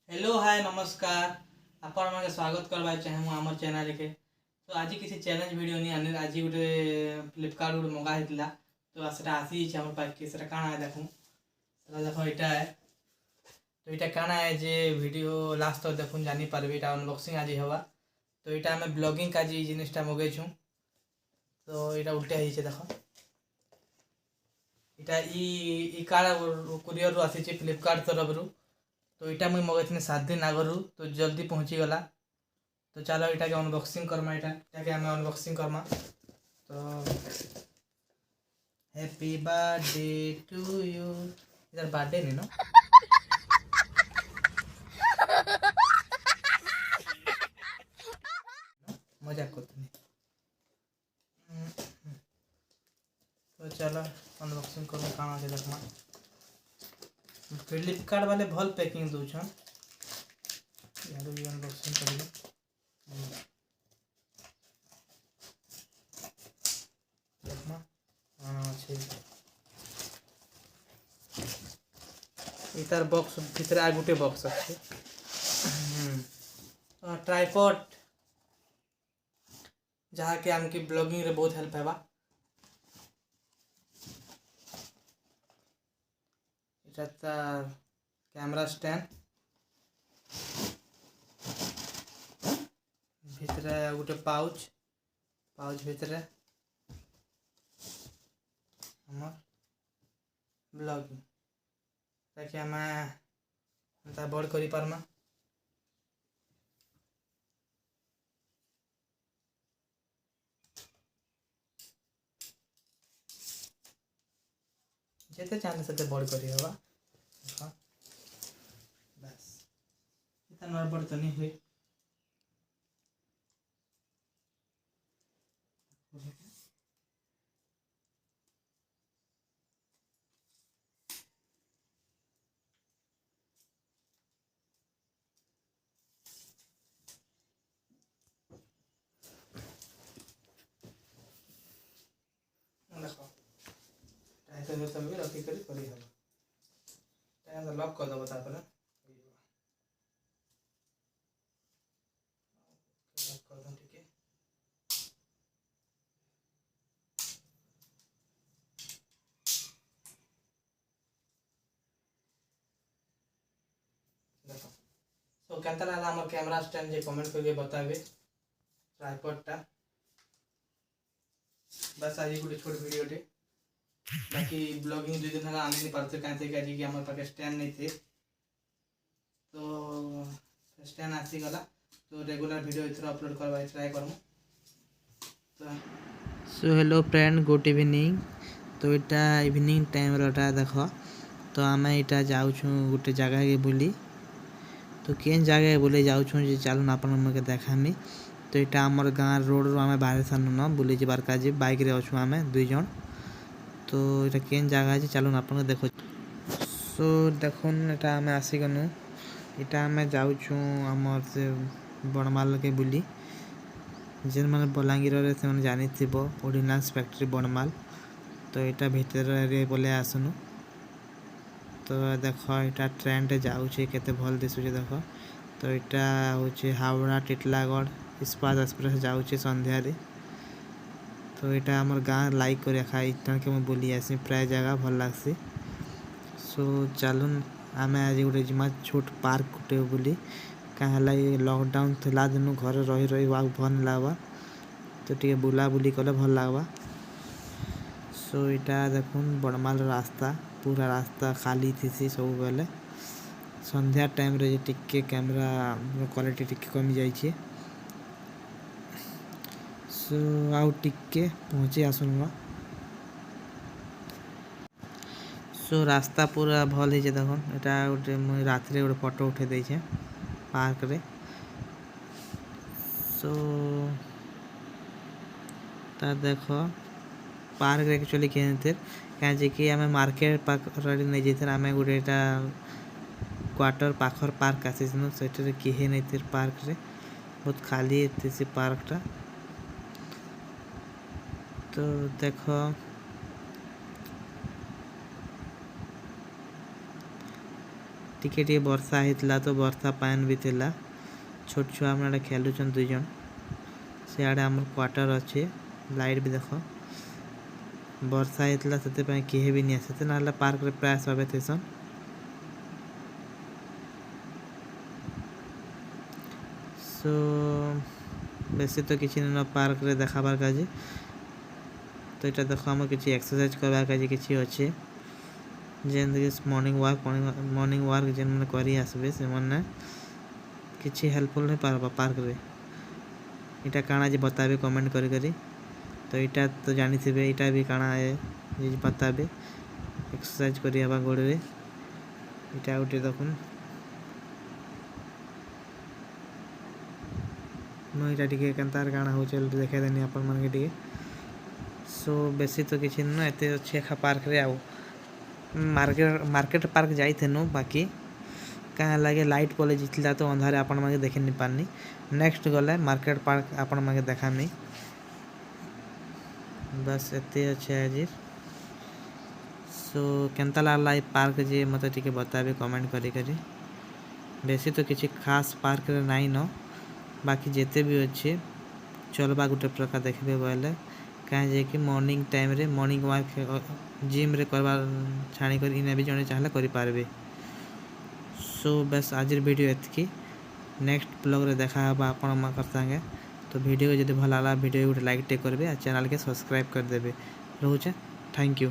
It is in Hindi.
हेलो हाय नमस्कार आपण माने स्वागत करबा चाहे मु हमर चैनल के। तो आज किसी चैलेंज वीडियो नहीं आने आज गोटे फ्लिपकार्ट गोटे मंगा हेतला तो सेटा आसी छै हमर पास के सेटा काना है देखू सेटा देखो एटा है। तो एटा काना है जे वीडियो लास्ट तक देखुन जानी पारबे एटा अनबॉक्सिंग आज हवा। तो एटा हमें ब्लॉगिंग का जी जिनिसटा मगे छु तो एटा उल्टा ही छै देखो एटा ई कार्ड कुरियर रो आसी छै फ्लिपकार्ट तरफ रो। तो यहाँ मुझे मगैथि 7 दिन आगु तो जल्दी पहुँची गला। तो चलो यहाँ के अनबॉक्सिंग करमा यहाँ के हमें अनबॉक्सिंग करमा। तो हैप्पी बर्थडे टू यू इधर बर्थडे नहीं ना मजाक करते नहीं। तो चलो अनबॉक्सिंग करूँ कहाँ से देखमा फ्लिपकार्ट वाले भल पैकिंग दूछन यार भी अनबॉक्सिंग करिए। देखमा अच्छे इतार बॉक्स भीतर आ गोटे बॉक्स अच्छे ट्राइपॉड जहाँ के आमके ब्लॉगिंग रे बहुत हेल्प हेबा। तार कैमरा स्टैंड भीतर गोटे पाउच भीतर हमर ब्लॉगिंग ताकि हमें बड़ करी पारमा। जेते चाहले से बड़ करी हवा बस इतना नड़बड़ तो नहीं हुई। देखो टाइम सब में रखी करी करी हवा टाइम लॉक कर दो तापर लॉक कर दो ठीक है। देखो तो केनता लागला हमर कैमरा स्टैंड जे कमेंट करके बताबे ट्राइपॉड टा बस आज गोटे छोट वीडियो टे बाकी ब्लॉगिंग 2 दिन है आने नहीं पारते कहीं कि हमारे पास स्टैंड नहीं थे तो स्टैंड आसी गला तो रेगुलर वीडियो इथर अपलोड करवा ट्राई करमु। तो so hello friend good evening. तो इटा इवनिंग टाइम रोटा देखो तो आम इटा जाऊँ गोटे जगह के बुली तो केन जगह बुले जाऊँ चलून आपण के देखामी। तो यहाँ आमर गाँव रोड रू आम बाहर सानु न बुली जबार का बाइक रे अच्छु आम 2 जन। तो ये केन जगह है चलून आप देखो। सो देखुन यहाँ आम आसीगनु यहाँ आम जाऊँ आमर से बणमाल के बुली जेन मैंने बलांगीर से जानी थी ऑर्डिनेंस फैक्ट्री बणमाल। तो यहाँ भितर बोले आसनु तो देख यहाँ ट्रेन टे जाऊँ केते भल दिशुचे देख। तो यहाँ हूँ हावड़ा टिटलागढ़ इस्पात एक्सप्रेस जाऊँ संध्या रे। तो यहाँ आमर गाँव लाइक कर रखा इतना के मुझे बोली आसी प्राय जगह भल लगसी। सो चलून आम आज गोटे जिमा छोट पार्क गोटे बुली क्या लॉकडाउन थिला दिनु घर रही रही भल लगवा तो टे बुला बुली कले भल लगवा। सो यहाँ देखुन बड़माल रास्ता पूरा रास्ता खाली थी सब बेले संध्या टाइम रे टिके कैमरा क्वालिटी टिके कमी जाइए। सो आउ टिके पहुँची आसुन। सो रास्ता पूरा भल है देख यहाँ गोटे मुझे रात रे गोटे फोटो उठे देछे पार्क रे। सो ता देख पार्क रे एक्चुअली के कहीं आम मार्केट पाखर नहीं जाते आम गोटे क्वार्टर पाखर पार्क आसीनु से किए नहीं थे पार्क रे बहुत खाली थी पार्क टा। तो देख टिके टिके वर्षा होता तो वर्षा पान भी थिला छोट छुआ मैंने खेलुचन 2 जन सियाड़े आम क्वार्टर अच्छे लाइट भी देख वर्षा होता से किए भी नहीं आसते ना पार्क रे प्राय सब थेसन सो बेसी तो किसी न पार्क रे देखाबार काजे तो यहाँ देख आम कि एक्सरसाइज करवार काजे किसी अच्छे जेनकि मॉर्निंग वॉक जेन मैंने करी आसबे से मैंने किसी हेल्पफुल नहीं पारबा पार्क रे इटा काना जे बताबे कमेंट करी करी तो इटा तो जानी थे इटा भी काना है जे बताबे एक्सरसाइज करी हवा गोड़ रे इटा उठे देखुन मुझे टे केन्तार काना हो देखा देनी अपन मन के सो बेसी तो किसी न एत अच्छे खा पार्क रे आउ मार्केट पार्क जाइनु बाकी क्या लगे लाइट पले जीतला तो अंधारे आपण मागे देखे नहीं पारनी नेक्स्ट गले मार्केट पार्क आपण मागे देखामी बस एते अच्छे आज सो केनता लागला ये पार्क जे मत टिके बताबे कमेंट करी करी बेसी तो किसी खास पार्क रे नाई न बाकी जेते भी अच्छे चलबा गोटे प्रकार देखबे बोले कहीं जे कि मॉर्निंग टाइम रे मॉर्निंग वॉक जिम रे करवा छाणी कर इने भी जने चाहले करि पारबे सो बस आज वीडियो एतकी नेक्स्ट ब्लॉग रे देखा हबा आपण मा कर संगे तो वीडियो जदि भल लागला वीडियो गोटे लाइक टे करबे आ चैनल के सब्सक्राइब कर देबे रहूचे थैंक यू।